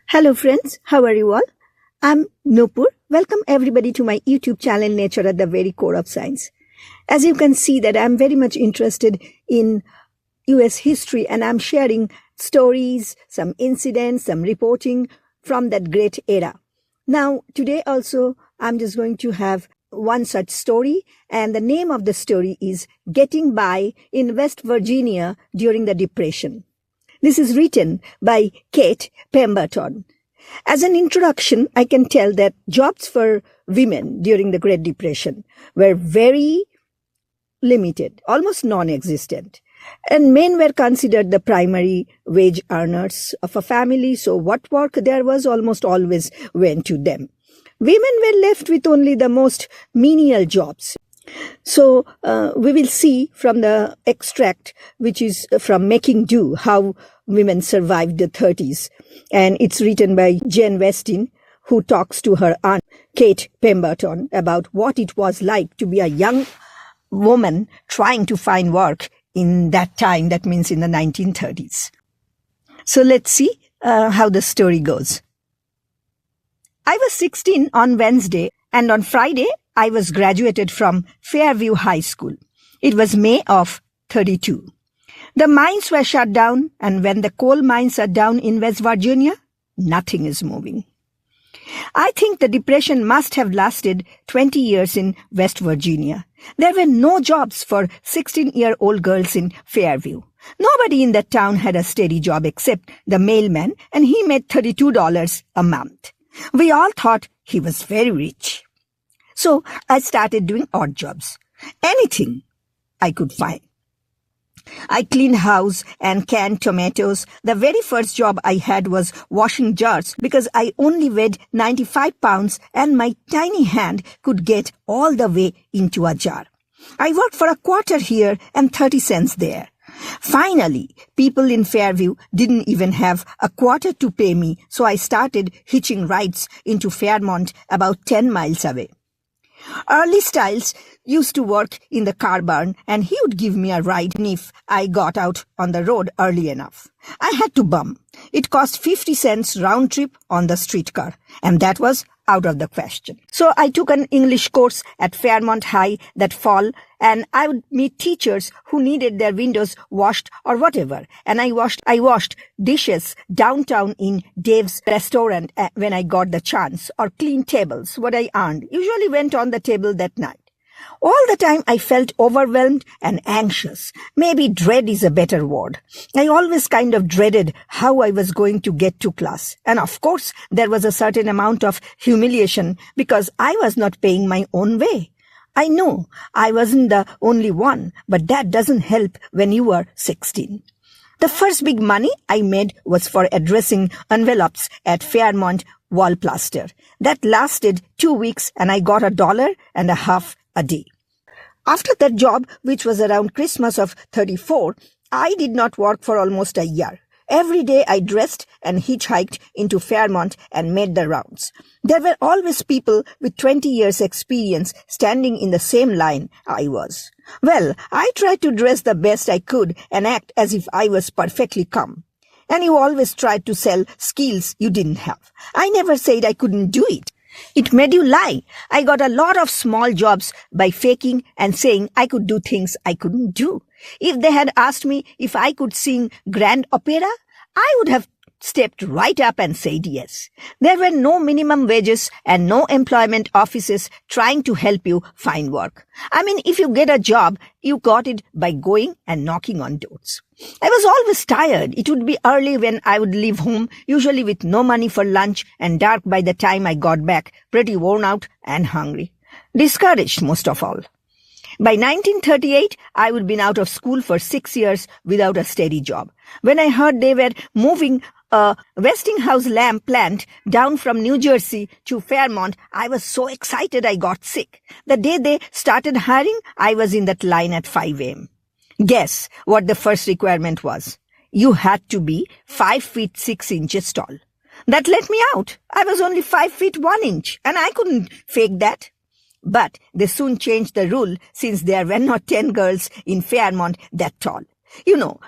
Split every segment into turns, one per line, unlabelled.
Hello friends, how are you all? I'm Nupur. Welcome everybody to my YouTube channel Nature at the Very Core of Science. As you can see that I'm very much interested in US history and I'm sharing stories, some incidents, some reporting from that great era. Now today also I'm just going to have one such story, and the name of the story is Getting By in West Virginia During the Depression. This is written by Kate Pemberton. As an introduction, I can tell that jobs for women during the Great Depression were very limited, almost non-existent. And men were considered the primary wage earners of a family, so what work there was almost always went to them. Women were left with only the most menial jobs. So we will see from the extract, which is from Making Do, how women survived the 30s. And it's written by Jane Westin, who talks to her aunt, Kate Pemberton, about what it was like to be a young woman trying to find work in that time, that means in the 1930s. So let's see how the story goes. I was 16 on Wednesday, and on Friday, I was graduated from Fairview High School. It was May of 32. The mines were shut down, and when the coal mines are down in West Virginia, nothing is moving. I think the Depression must have lasted 20 years in West Virginia. There were no jobs for 16-year-old girls in Fairview. Nobody in that town had a steady job except the mailman, and he made $32 a month. We all thought he was very rich. So I started doing odd jobs. Anything I could find. I cleaned house and canned tomatoes. The very first job I had was washing jars because I only weighed 95 pounds and my tiny hand could get all the way into a jar. I worked for a quarter here and 30 cents there. Finally, people in Fairview didn't even have a quarter to pay me, so I started hitching rides into Fairmont about 10 miles away. Early Styles used to work in the car barn, and he would give me a ride if I got out on the road early enough. I had to bum. It cost 50 cents round trip on the streetcar, and that was out of the question. So I took an English course at Fairmont High that fall, and I would meet teachers who needed their windows washed or whatever. And I washed dishes downtown in Dave's restaurant when I got the chance, or cleaned tables. What I earned usually went on the table that night. All the time I felt overwhelmed and anxious. Maybe dread is a better word. I always kind of dreaded how I was going to get to class. And of course, there was a certain amount of humiliation because I was not paying my own way. I know I wasn't the only one, but that doesn't help when you are 16. The first big money I made was for addressing envelopes at Fairmont Wall Plaster. That lasted 2 weeks and I got $1.50 a day. After that job, which was around Christmas of 34, I did not work for almost a year. Every day I dressed and hitchhiked into Fairmont and made the rounds. There were always people with 20 years experience standing in the same line I was. Well, I tried to dress the best I could and act as if I was perfectly calm. And you always tried to sell skills you didn't have. I never said I couldn't do it. It made you lie. I got a lot of small jobs by faking and saying I could do things I couldn't do. If they had asked me if I could sing grand opera, I would have stepped right up and said yes. There were no minimum wages and no employment offices trying to help you find work. I mean, if you get a job, you got it by going and knocking on doors. I was always tired. It would be early when I would leave home, usually with no money for lunch, and dark by the time I got back, pretty worn out and hungry. Discouraged most of all. By 1938, I would been out of school for 6 years without a steady job. When I heard they were moving a Westinghouse lamp plant down from New Jersey to Fairmont, I was so excited I got sick. The day they started hiring, I was in that line at 5 a.m. Guess what the first requirement was? You had to be 5 feet 6 inches tall. That let me out. I was only 5 feet 1 inch, and I couldn't fake that. But they soon changed the rule since there were not 10 girls in Fairmont that tall.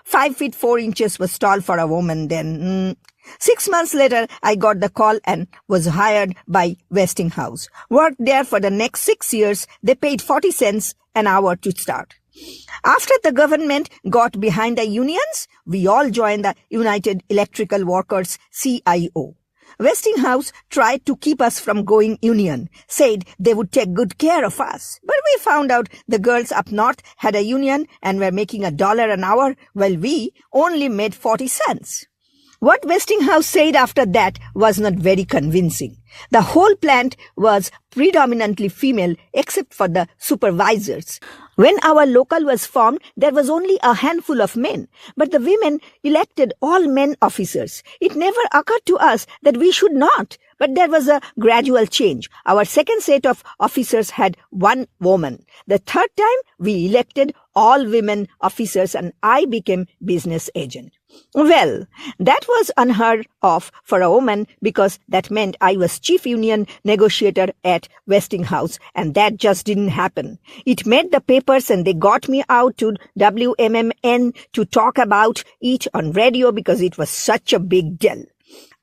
5 feet 4 inches was tall for a woman then. 6 months later, I got the call and was hired by Westinghouse. Worked there for the next 6 years. They paid 40 cents an hour to start. After the government got behind the unions, we all joined the United Electrical Workers, CIO. Westinghouse tried to keep us from going union, said they would take good care of us. But we found out the girls up north had a union and were making $1 an hour, while we only made 40 cents. What Westinghouse said after that was not very convincing. The whole plant was predominantly female except for the supervisors. When our local was formed, there was only a handful of men, but the women elected all men officers. It never occurred to us that we should not, but there was a gradual change. Our second set of officers had one woman. The third time, we elected all women officers and I became business agent. Well, that was unheard of for a woman because that meant I was chief union negotiator at Westinghouse, and that just didn't happen. It made the papers and they got me out to WMMN to talk about it on radio because it was such a big deal.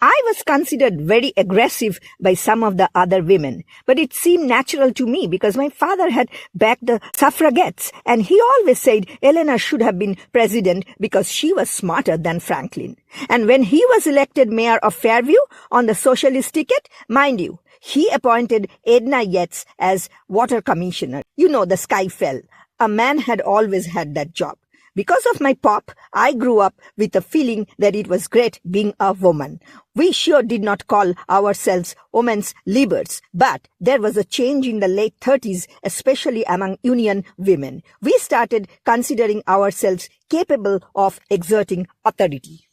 I was considered very aggressive by some of the other women, but it seemed natural to me because my father had backed the suffragettes and he always said Eleanor should have been president because she was smarter than Franklin. And when he was elected mayor of Fairview on the socialist ticket, mind you, he appointed Edna Yates as water commissioner. You know, the sky fell. A man had always had that job. Because of my pop, I grew up with a feeling that it was great being a woman. We sure did not call ourselves women's libers, but there was a change in the late 30s, especially among union women. We started considering ourselves capable of exerting authority.